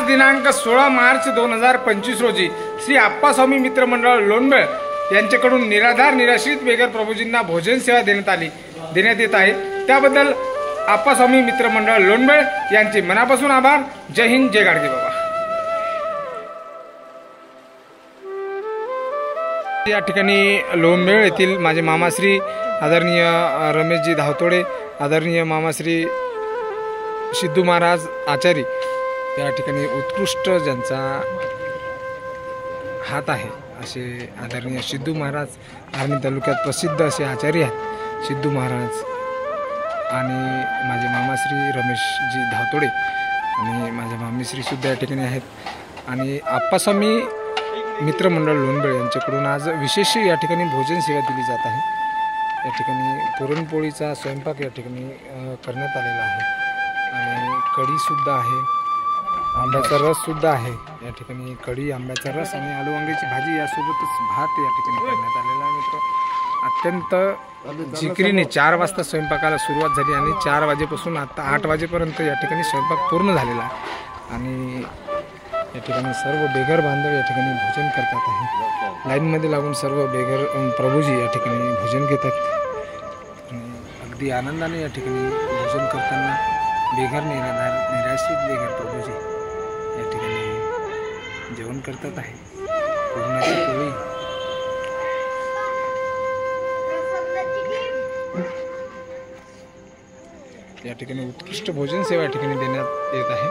दिनांक 16 मार्च 2025 रोजी श्री आप्पास्वामी मित्र मंडळ लोणबेळ यांच्याकडून निराधार निराश्रित बेघर प्रभूजींना भोजन सेवा देण्यात येत आहे। त्याबद्दल आप्पास्वामी मित्र मंडळ लोणबेळ यांचे मनापासून आभार। जय हिंद, जय गाडगे बाबा। या ठिकाणी लोणबेळ येथील माझे मामाश्री आदरणीय रमेशजी धावतोडे, आदरणीय मामाश्री सिद्धू महाराज आचारी या ठिकाणी उत्कृष्ट ज्यांचा हात आहे असे आदरणीय सिद्धू महाराज आर्णी तालुक्यात प्रसिद्ध असे आचार्य आहेत सिद्धू महाराज आणि माझे मामाश्री रमेशजी धावतोडे आणि माझ्या मामीश्री सुद्धा या ठिकाणी आहेत। आणि आप्पास्वामी मित्र मंडळ लोणबेळ यांच्याकडून आज विशेष या ठिकाणी भोजन सेवा दिली जात आहे। या ठिकाणी पुरणपोळीचा स्वयंपाक या ठिकाणी करण्यात आलेला आहे आणि कढीसुद्धा आहे, आंब्याचा रससुद्धा आहे। या ठिकाणी कढी, आंब्याचा रस आणि आलू वांग्याची भाजी यासोबतच भात या ठिकाणी करण्यात आलेला आहे। मित्र अत्यंत जिकरीने 4 वाजता स्वयंपाकाला सुरुवात झाली आणि 4 वाजेपासून आता 8 वाजेपर्यंत या ठिकाणी स्वयंपाक पूर्ण झालेला आहे आणि या ठिकाणी सर्व बेघर बांधव या ठिकाणी भोजन करतात आहे। लाईनमध्ये लागून सर्व बेघर प्रभूजी या ठिकाणी भोजन घेतात आणि अगदी आनंदाने या ठिकाणी भोजन करताना बेघर निराश्रित बेघर प्रभूजी या ठिकाणी जेवण करतात आहे। पूर्णाची पोळी, या ठिकाणी उत्कृष्ट भोजन सेवा या ठिकाणी देण्यात येत आहे।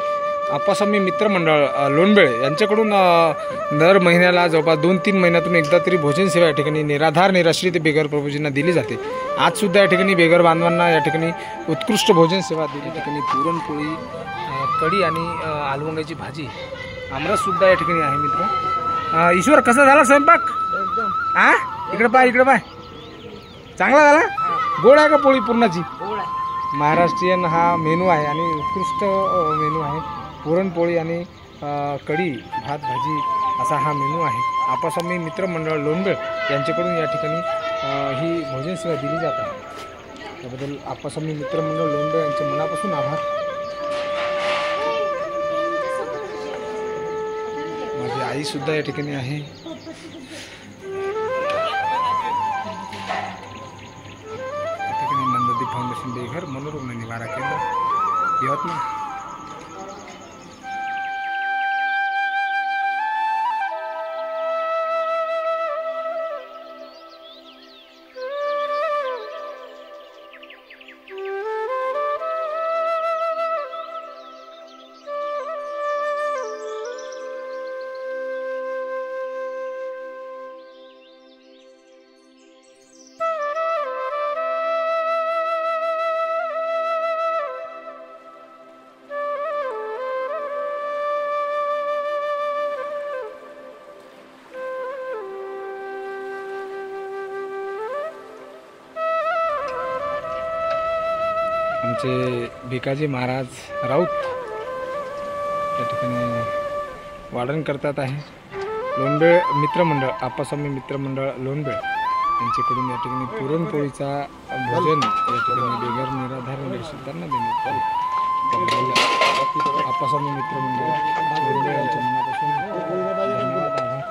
आप्पास्वामी मित्र मंडळ लोणबेळ यांच्याकडून दर महिन्याला जवळपास 2-3 महिन्यातून एकदा तरी भोजन सेवा या ठिकाणी निराधार निराश्रित बेघर प्रभूजींना दिली जाते। आज सुद्धा या ठिकाणी बेघर बांधवांना या ठिकाणी उत्कृष्ट भोजन सेवा दिली। या ठिकाणी पुरणपोळी, कढी आणि आलू वांग्याची भाजी, आमरस सुद्धा या ठिकाणी आहे। मित्र ईश्वर कसा झाला स्वयंपाक? एकदम इकडे पाय चांगला झाला? गोड आहे का पोळी पूर्णाची? महाराष्ट्रीयन हा मेनू आहे आणि उत्कृष्ट मेनू आहे। पुरणपोळी आणि कढी, भात, भाजी असा हा मेनू आहे। आप्पास्वामी मित्र मंडळ लोणबेळ यांच्याकडून या ठिकाणी ही भोजन सेवा दिली जात आहे। त्याबद्दल आप्पास्वामी मित्र मंडळ लोणबेळ यांचे मनापासून आभार। माझी आई सुद्धा या ठिकाणी आहे। या ठिकाणी नंददीप फाउंडेशन बेघर मनोरुग्ण निवारा केंद्र यवतमाळ। आमचे भिकाजी महाराज राऊत या ठिकाणी वाढण करतात आहे। लोणबेळ मित्र मंडळ, आप्पास्वामी मित्र मंडळ लोणबेळ यांच्याकडून या ठिकाणी पुरणपोळीचा भोजन या ठिकाणी बेघर निराधार निराश्रितांना देण्यात आले। आप्पास्वामी मित्र मंडळ लोणबेळ यांच्या मनापासून धन्यवाद, आभार।